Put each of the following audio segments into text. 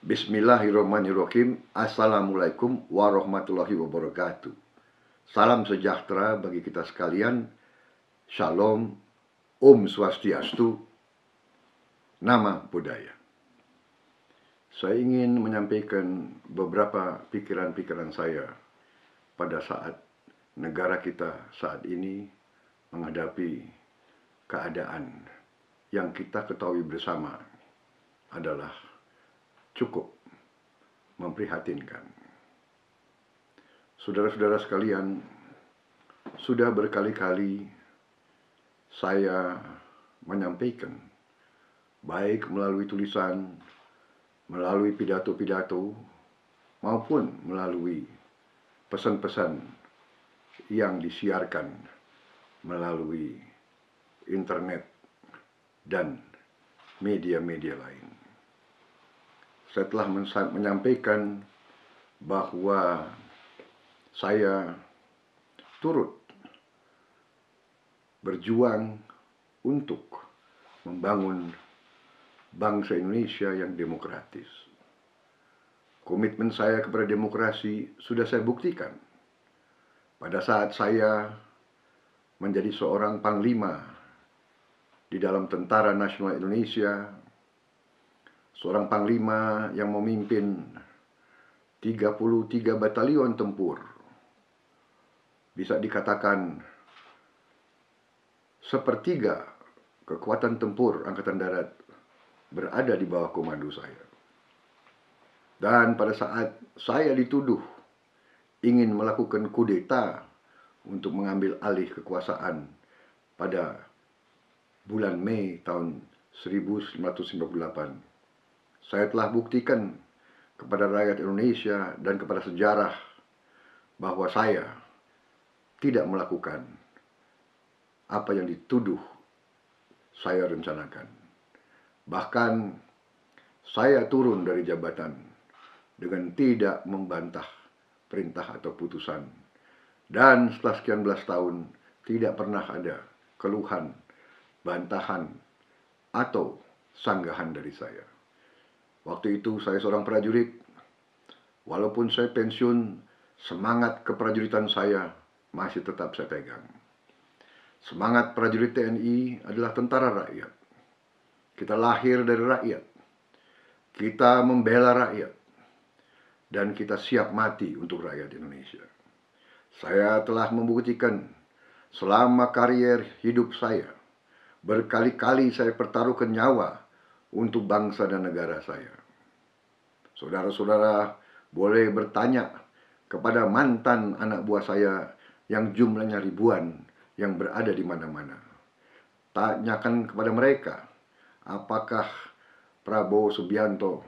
Bismillahirrahmanirrahim. Assalamualaikum warahmatullahi wabarakatuh. Salam sejahtera bagi kita sekalian. Shalom, Om Swastiastu, Nama Budaya. Saya ingin menyampaikan beberapa pikiran-pikiran saya pada saat negara kita saat ini menghadapi keadaan yang kita ketahui bersama adalah cukup memprihatinkan. Saudara-saudara sekalian, sudah berkali-kali saya menyampaikan, baik melalui tulisan, melalui pidato-pidato, maupun melalui pesan-pesan yang disiarkan melalui internet dan media-media lain. Saya telah menyampaikan bahwa saya turut berjuang untuk membangun bangsa Indonesia yang demokratis. Komitmen saya kepada demokrasi sudah saya buktikan pada saat saya menjadi seorang panglima di dalam Tentara Nasional Indonesia, seorang panglima yang memimpin 33 batalion tempur. Bisa dikatakan sepertiga kekuatan tempur Angkatan Darat berada di bawah komando saya. Dan pada saat saya dituduh ingin melakukan kudeta untuk mengambil alih kekuasaan pada bulan Mei tahun 1998, saya telah buktikan kepada rakyat Indonesia dan kepada sejarah bahwa saya tidak melakukan apa yang dituduh saya rencanakan. Bahkan saya turun dari jabatan dengan tidak membantah perintah atau putusan. Dan setelah sekian belas tahun tidak pernah ada keluhan, bantahan, atau sanggahan dari saya. Waktu itu saya seorang prajurit. Walaupun saya pensiun, semangat keprajuritan saya masih tetap saya pegang. Semangat prajurit TNI adalah tentara rakyat. Kita lahir dari rakyat. Kita membela rakyat. Dan kita siap mati untuk rakyat Indonesia. Saya telah membuktikan selama karier hidup saya, berkali-kali saya pertaruhkan nyawa untuk bangsa dan negara saya. Saudara-saudara boleh bertanya kepada mantan anak buah saya yang jumlahnya ribuan yang berada di mana-mana. Tanyakan kepada mereka, apakah Prabowo Subianto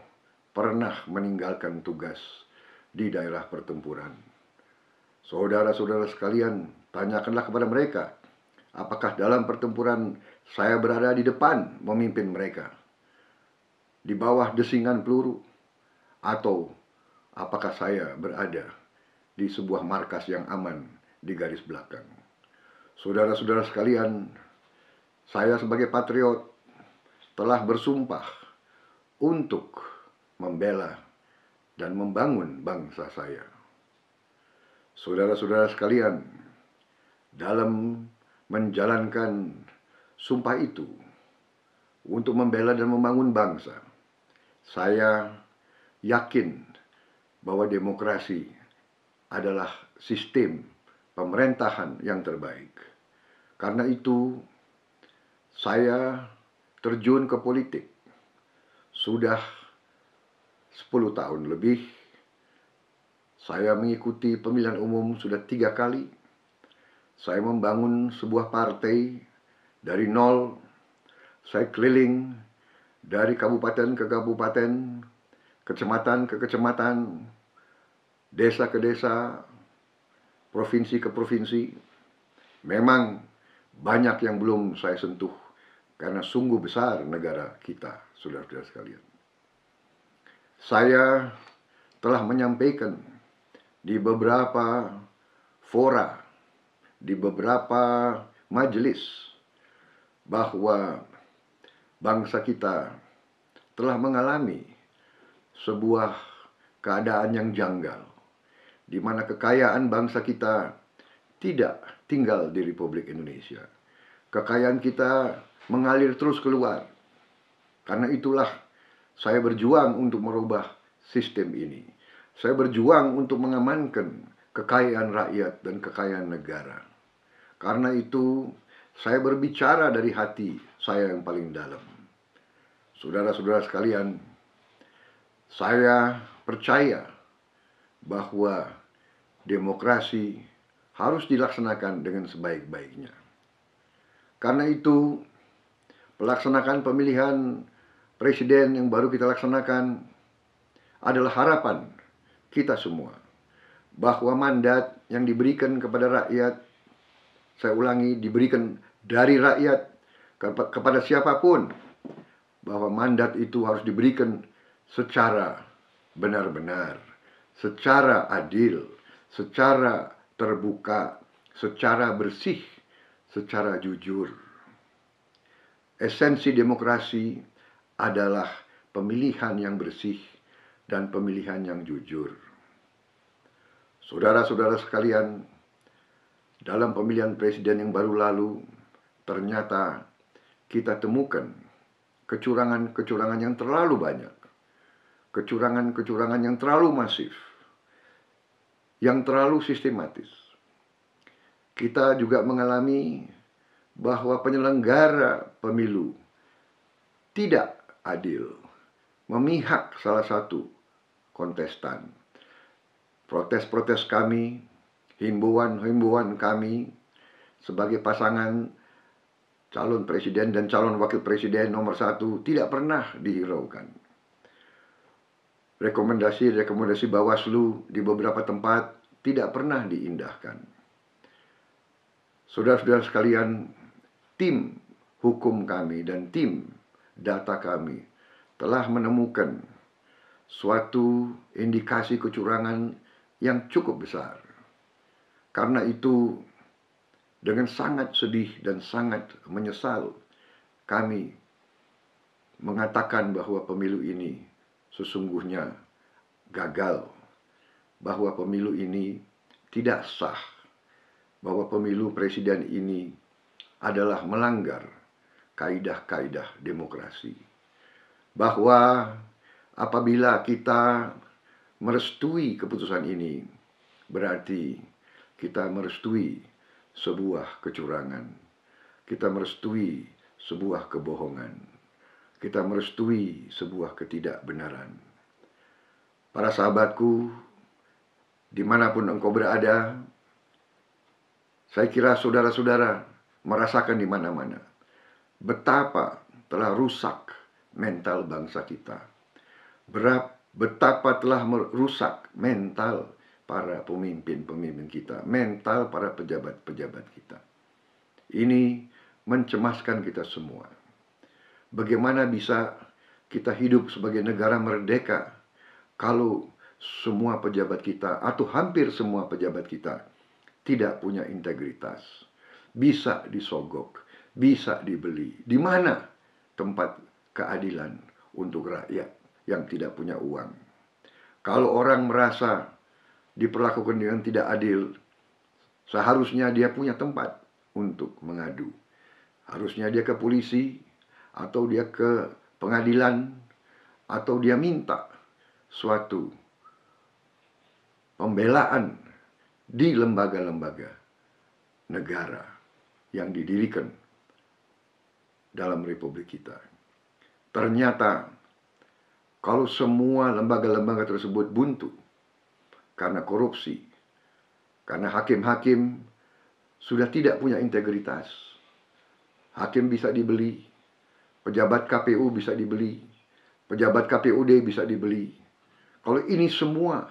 pernah meninggalkan tugas di daerah pertempuran. Saudara-saudara sekalian, tanyakanlah kepada mereka, apakah dalam pertempuran saya berada di depan memimpin mereka, di bawah desingan peluru, atau apakah saya berada di sebuah markas yang aman di garis belakang. Saudara-saudara sekalian, saya sebagai patriot telah bersumpah untuk membela dan membangun bangsa saya. Saudara-saudara sekalian, dalam menjalankan sumpah itu untuk membela dan membangun bangsa, saya yakin bahwa demokrasi adalah sistem pemerintahan yang terbaik. Karena itu, saya terjun ke politik sudah 10 tahun lebih. Saya mengikuti pemilihan umum sudah 3 kali. Saya membangun sebuah partai dari nol. Saya keliling dari kabupaten ke kabupaten, kecamatan ke kecamatan, desa ke desa, provinsi ke provinsi. Memang banyak yang belum saya sentuh karena sungguh besar negara kita, saudara-saudara sekalian. Saya telah menyampaikan di beberapa fora, di beberapa majelis, bahwa bangsa kita telah mengalami sebuah keadaan yang janggal, di mana kekayaan bangsa kita tidak tinggal di Republik Indonesia. Kekayaan kita mengalir terus keluar. Karena itulah saya berjuang untuk merubah sistem ini. Saya berjuang untuk mengamankan kekayaan rakyat dan kekayaan negara. Karena itu saya berbicara dari hati saya yang paling dalam. Saudara-saudara sekalian, saya percaya bahwa demokrasi harus dilaksanakan dengan sebaik-baiknya. Karena itu, pelaksanaan pemilihan presiden yang baru kita laksanakan adalah harapan kita semua bahwa mandat yang diberikan kepada rakyat, saya ulangi, diberikan dari rakyat kepada siapapun, bahwa mandat itu harus diberikan secara benar-benar, secara adil, secara terbuka, secara bersih, secara jujur. Esensi demokrasi adalah pemilihan yang bersih dan pemilihan yang jujur. Saudara-saudara sekalian, dalam pemilihan presiden yang baru lalu, ternyata kita temukan kecurangan-kecurangan yang terlalu banyak, kecurangan-kecurangan yang terlalu masif, yang terlalu sistematis. Kita juga mengalami bahwa penyelenggara pemilu tidak adil, memihak salah satu kontestan. Protes-protes kami, himbauan-himbauan kami sebagai pasangan calon presiden dan calon wakil presiden nomor 1 tidak pernah dihiraukan. Rekomendasi-rekomendasi Bawaslu di beberapa tempat tidak pernah diindahkan. Saudara-saudara sekalian, tim hukum kami dan tim data kami telah menemukan suatu indikasi kecurangan yang cukup besar. Karena itu, dengan sangat sedih dan sangat menyesal, kami mengatakan bahwa pemilu ini sesungguhnya gagal, bahwa pemilu ini tidak sah, bahwa pemilu presiden ini adalah melanggar kaidah-kaidah demokrasi. Bahwa apabila kita merestui keputusan ini, berarti kita merestui sebuah kecurangan, kita merestui sebuah kebohongan, kita merestui sebuah ketidakbenaran. Para sahabatku, dimanapun engkau berada, saya kira saudara-saudara merasakan di mana-mana betapa telah rusak mental bangsa kita, betapa telah merusak mental para pemimpin-pemimpin kita, mental para pejabat-pejabat kita. Ini mencemaskan kita semua. Bagaimana bisa kita hidup sebagai negara merdeka kalau semua pejabat kita atau hampir semua pejabat kita tidak punya integritas, bisa disogok, bisa dibeli. Di mana tempat keadilan untuk rakyat yang tidak punya uang? Kalau orang merasa diperlakukan dengan tidak adil, seharusnya dia punya tempat untuk mengadu. Harusnya dia ke polisi, atau dia ke pengadilan, atau dia minta suatu pembelaan di lembaga-lembaga negara yang didirikan dalam republik kita. Ternyata kalau semua lembaga-lembaga tersebut buntu karena korupsi, karena hakim-hakim sudah tidak punya integritas, hakim bisa dibeli, pejabat KPU bisa dibeli, pejabat KPUD bisa dibeli. Kalau ini semua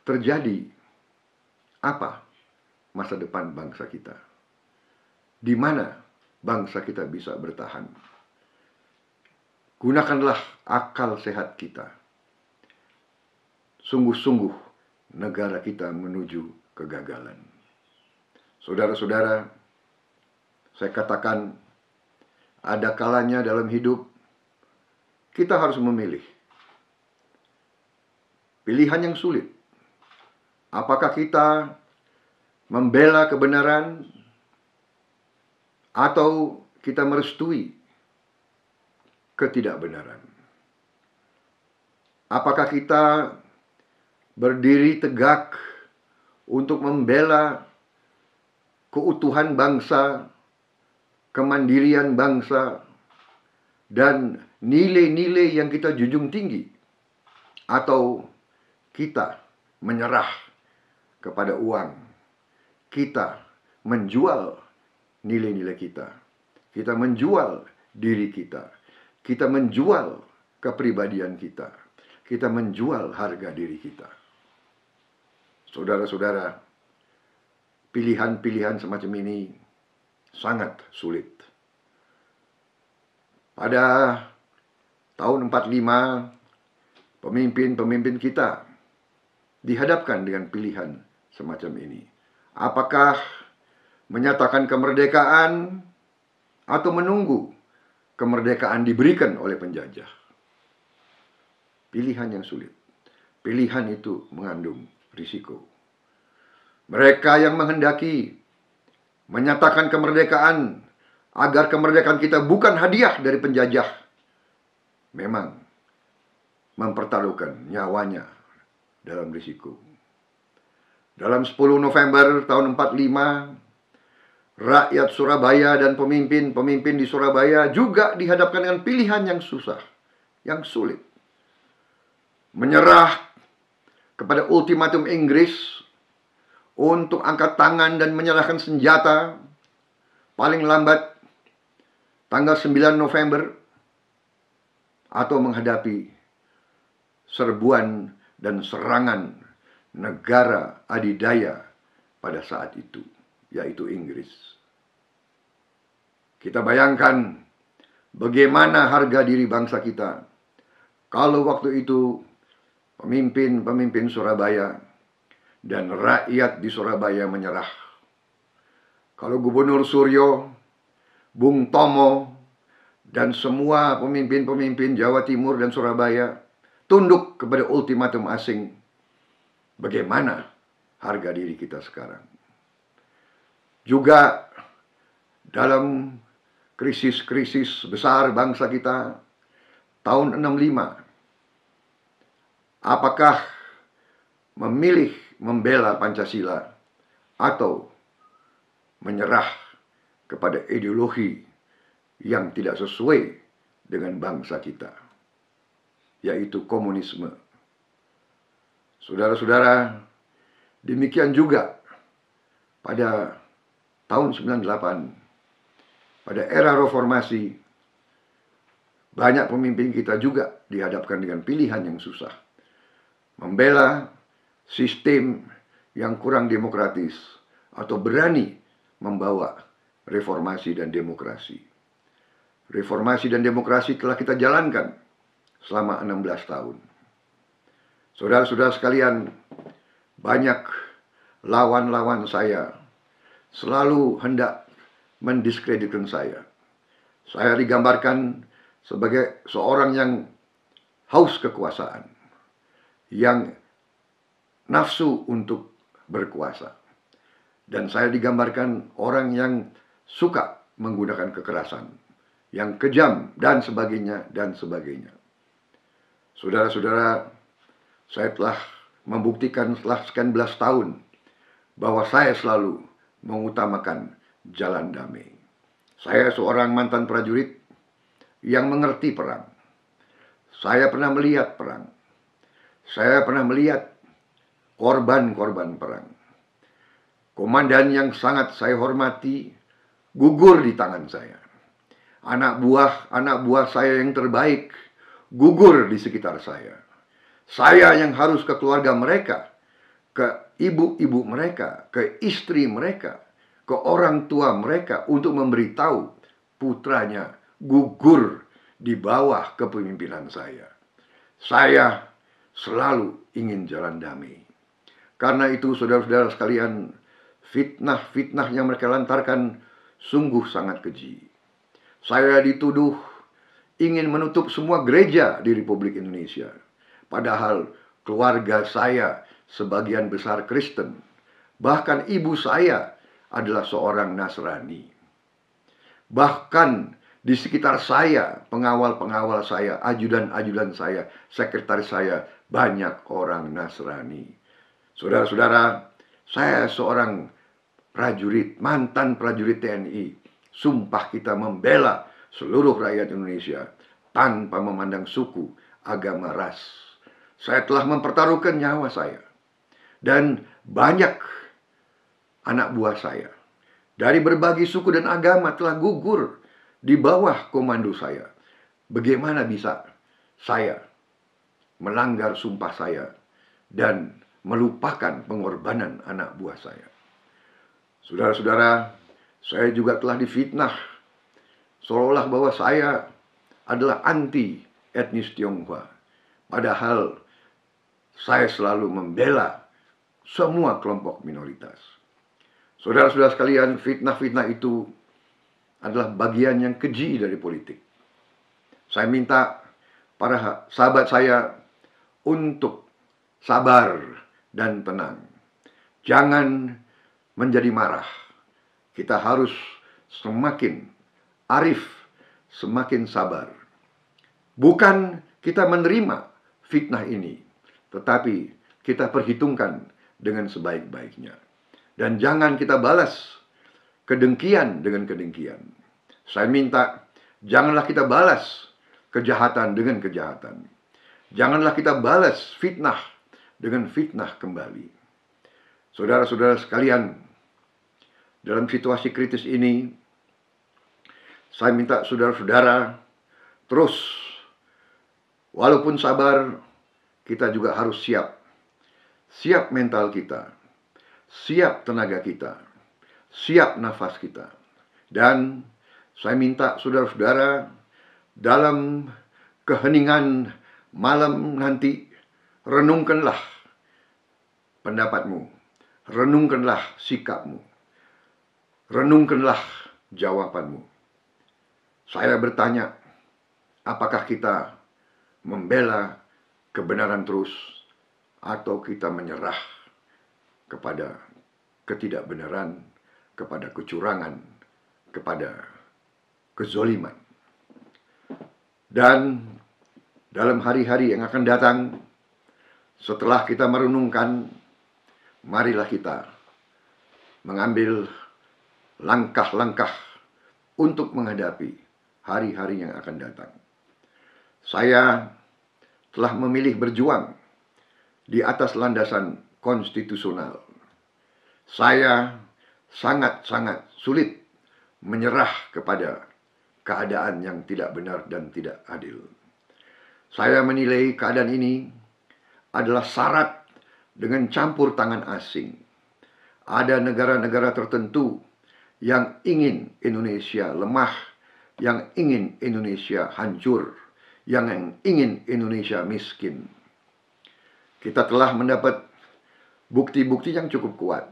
terjadi, apa masa depan bangsa kita? Di mana bangsa kita bisa bertahan? Gunakanlah akal sehat kita. Sungguh-sungguh negara kita menuju kegagalan. Saudara-saudara, saya katakan, ada kalanya dalam hidup kita harus memilih pilihan yang sulit. Apakah kita membela kebenaran atau kita merestui ketidakbenaran? Apakah kita berdiri tegak untuk membela keutuhan bangsa, kemandirian bangsa, dan nilai-nilai yang kita junjung tinggi? Atau kita menyerah kepada uang, kita menjual nilai-nilai kita, kita menjual diri kita, kita menjual kepribadian kita, kita menjual harga diri kita. Saudara-saudara, pilihan-pilihan semacam ini sangat sulit. Pada tahun 45, pemimpin-pemimpin kita dihadapkan dengan pilihan semacam ini. Apakah menyatakan kemerdekaan atau menunggu kemerdekaan diberikan oleh penjajah? Pilihan yang sulit. Pilihan itu mengandung risiko. Mereka yang menghendaki menyatakan kemerdekaan agar kemerdekaan kita bukan hadiah dari penjajah, memang mempertaruhkan nyawanya dalam risiko. Dalam 10 November tahun 45, rakyat Surabaya dan pemimpin-pemimpin di Surabaya juga dihadapkan dengan pilihan yang susah, yang sulit. Menyerah kepada ultimatum Inggris untuk angkat tangan dan menyerahkan senjata paling lambat tanggal 9 November, atau menghadapi serbuan dan serangan negara adidaya pada saat itu, yaitu Inggris. Kita bayangkan bagaimana harga diri bangsa kita kalau waktu itu pemimpin-pemimpin Surabaya dan rakyat di Surabaya menyerah. Kalau Gubernur Suryo, Bung Tomo, dan semua pemimpin-pemimpin Jawa Timur dan Surabaya tunduk kepada ultimatum asing, bagaimana harga diri kita sekarang? Juga dalam krisis-krisis besar bangsa kita tahun 65, apakah memilih membela Pancasila atau menyerah kepada ideologi yang tidak sesuai dengan bangsa kita, yaitu komunisme? Saudara-saudara, demikian juga pada tahun 98, pada era reformasi, banyak pemimpin kita juga dihadapkan dengan pilihan yang susah. Membela sistem yang kurang demokratis atau berani membawa reformasi dan demokrasi. Reformasi dan demokrasi telah kita jalankan selama 16 tahun. Saudara-saudara sekalian, banyak lawan-lawan saya selalu hendak mendiskreditkan saya. Saya digambarkan sebagai seorang yang haus kekuasaan, yang nafsu untuk berkuasa. Dan saya digambarkan orang yang suka menggunakan kekerasan, yang kejam, dan sebagainya, dan sebagainya. Saudara-saudara, saya telah membuktikan setelah sekian belas tahun bahwa saya selalu mengutamakan jalan damai. Saya seorang mantan prajurit yang mengerti perang. Saya pernah melihat perang. Saya pernah melihat korban-korban perang. Komandan yang sangat saya hormati gugur di tangan saya. Anak buah saya yang terbaik gugur di sekitar saya. Saya yang harus ke keluarga mereka, ke ibu-ibu mereka, ke istri mereka, ke orang tua mereka untuk memberitahu putranya gugur di bawah kepemimpinan saya. Saya selalu ingin jalan damai. Karena itu saudara-saudara sekalian, fitnah-fitnah yang mereka lantarkan sungguh sangat keji. Saya dituduh ingin menutup semua gereja di Republik Indonesia. Padahal keluarga saya sebagian besar Kristen. Bahkan ibu saya adalah seorang Nasrani. Bahkan di sekitar saya, pengawal-pengawal saya, ajudan-ajudan saya, sekretaris saya, banyak orang Nasrani. Saudara-saudara, saya seorang prajurit, mantan prajurit TNI. Sumpah kita membela seluruh rakyat Indonesia tanpa memandang suku, agama, ras. Saya telah mempertaruhkan nyawa saya. Dan banyak anak buah saya dari berbagai suku dan agama telah gugur di bawah komando saya. Bagaimana bisa saya melanggar sumpah saya dan melupakan pengorbanan anak buah saya? Saudara-saudara, saya juga telah difitnah seolah-olah bahwa saya adalah anti etnis Tionghoa. Padahal saya selalu membela semua kelompok minoritas. Saudara-saudara sekalian, fitnah-fitnah itu adalah bagian yang keji dari politik. Saya minta para sahabat saya untuk sabar dan tenang. Jangan menjadi marah. Kita harus semakin arif, semakin sabar. Bukan kita menerima fitnah ini, tetapi kita perhitungkan dengan sebaik-baiknya. Dan jangan kita balas kedengkian dengan kedengkian. Saya minta, janganlah kita balas kejahatan dengan kejahatan. Janganlah kita balas fitnah dengan fitnah kembali. Saudara-saudara sekalian, dalam situasi kritis ini, saya minta saudara-saudara terus, walaupun sabar, kita juga harus siap. Siap mental kita, siap tenaga kita, siap nafas kita. Dan saya minta saudara-saudara dalam keheningan malam nanti, renungkanlah pendapatmu, renungkanlah sikapmu, renungkanlah jawabanmu. Saya bertanya, apakah kita membela kebenaran terus atau kita menyerah kepada ketidakbenaran, kepada kecurangan, kepada kezoliman. Dan dalam hari-hari yang akan datang, setelah kita merenungkan, marilah kita mengambil langkah-langkah untuk menghadapi hari-hari yang akan datang. Saya telah memilih berjuang di atas landasan konstitusional. Saya sangat-sangat sulit menyerah kepada keadaan yang tidak benar dan tidak adil. Saya menilai keadaan ini adalah syarat dengan campur tangan asing. Ada negara-negara tertentu yang ingin Indonesia lemah, yang ingin Indonesia hancur, yang ingin Indonesia miskin. Kita telah mendapat bukti-bukti yang cukup kuat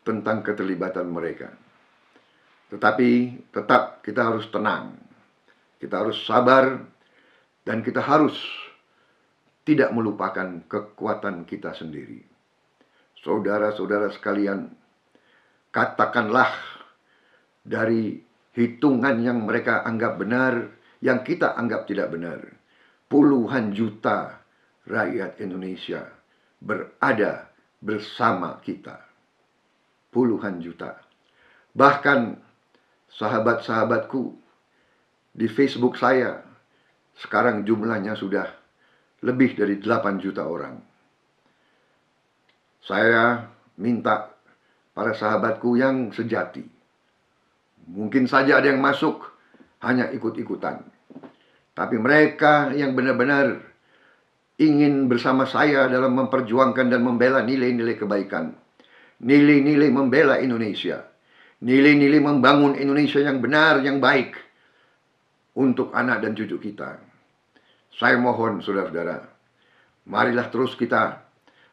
tentang keterlibatan mereka. Tetapi tetap kita harus tenang, kita harus sabar, dan kita harus tidak melupakan kekuatan kita sendiri. Saudara-saudara sekalian, katakanlah dari hitungan yang mereka anggap benar, yang kita anggap tidak benar, puluhan juta rakyat Indonesia berada bersama kita. Puluhan juta. Bahkan sahabat-sahabatku di Facebook saya, sekarang jumlahnya sudah lebih dari 8 juta orang. Saya minta para sahabatku yang sejati, mungkin saja ada yang masuk hanya ikut-ikutan, tapi mereka yang benar-benar ingin bersama saya dalam memperjuangkan dan membela nilai-nilai kebaikan, nilai-nilai membela Indonesia, nilai-nilai membangun Indonesia yang benar, yang baik untuk anak dan cucu kita. Saya mohon saudara-saudara, marilah terus kita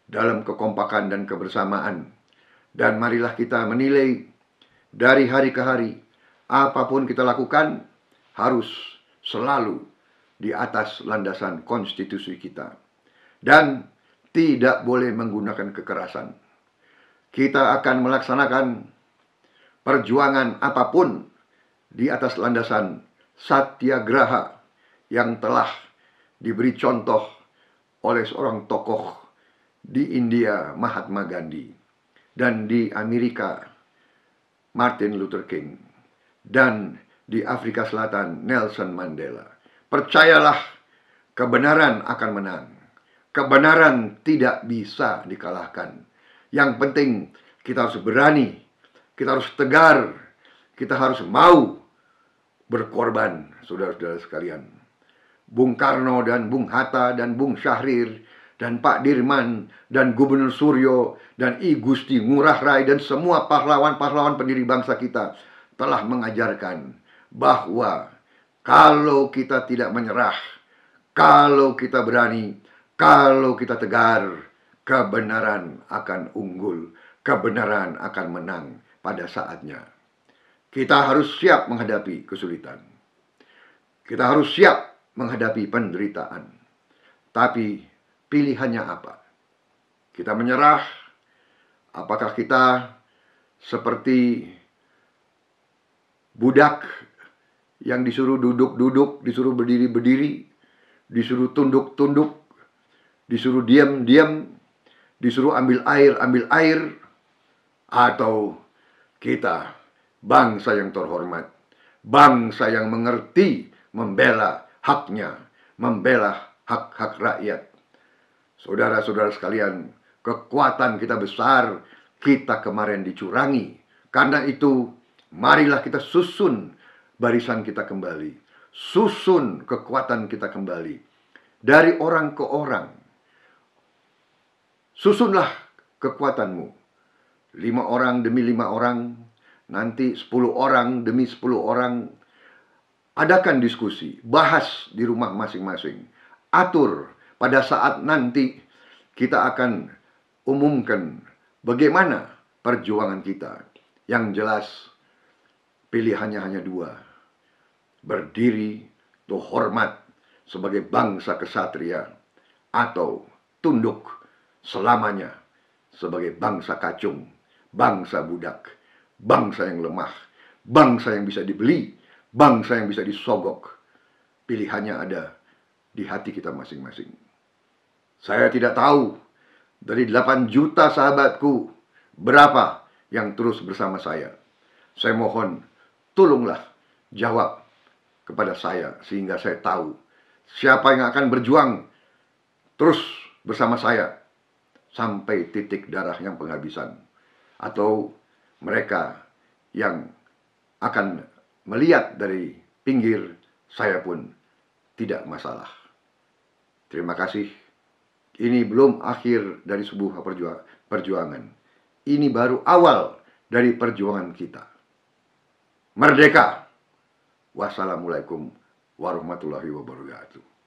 dalam kekompakan dan kebersamaan, dan marilah kita menilai dari hari ke hari, apapun kita lakukan harus selalu di atas landasan konstitusi kita. Dan tidak boleh menggunakan kekerasan. Kita akan melaksanakan perjuangan apapun di atas landasan satyagraha yang telah diberi contoh oleh seorang tokoh di India, Mahatma Gandhi, dan di Amerika, Martin Luther King, dan di Afrika Selatan, Nelson Mandela. Percayalah, kebenaran akan menang. Kebenaran tidak bisa dikalahkan. Yang penting kita harus berani, kita harus tegar, kita harus mau berkorban, saudara-saudara sekalian. Bung Karno dan Bung Hatta dan Bung Syahrir dan Pak Dirman dan Gubernur Suryo dan I Gusti Ngurah Rai dan semua pahlawan-pahlawan pendiri bangsa kita telah mengajarkan bahwa kalau kita tidak menyerah, kalau kita berani, kalau kita tegar, kebenaran akan unggul, kebenaran akan menang pada saatnya. Kita harus siap menghadapi kesulitan. Kita harus siap menghadapi penderitaan. Tapi pilihannya apa? Kita menyerah? Apakah kita seperti budak yang disuruh duduk-duduk, disuruh berdiri-berdiri, disuruh tunduk-tunduk, disuruh diam-diam, disuruh ambil air, atau kita bangsa yang terhormat, bangsa yang mengerti membela haknya, membela hak-hak rakyat. Saudara-saudara sekalian, kekuatan kita besar, kita kemarin dicurangi. Karena itu, marilah kita susun barisan kita kembali, susun kekuatan kita kembali, dari orang ke orang. Susunlah kekuatanmu, 5 orang demi 5 orang, nanti 10 orang demi 10 orang. Adakan diskusi, bahas di rumah masing-masing, atur pada saat nanti kita akan umumkan bagaimana perjuangan kita. Yang jelas pilihannya hanya 2, berdiri atau hormat sebagai bangsa kesatria, atau tunduk selamanya sebagai bangsa kacung, bangsa budak, bangsa yang lemah, bangsa yang bisa dibeli, bangsa yang bisa disogok. Pilihannya ada di hati kita masing-masing. Saya tidak tahu dari 8 juta sahabatku berapa yang terus bersama saya. Saya mohon, tolonglah jawab kepada saya sehingga saya tahu siapa yang akan berjuang terus bersama saya sampai titik darah yang penghabisan, atau mereka yang akan melihat dari pinggir, saya pun tidak masalah. Terima kasih. Ini belum akhir dari sebuah perjuangan. Ini baru awal dari perjuangan kita. Merdeka! Wassalamualaikum warahmatullahi wabarakatuh.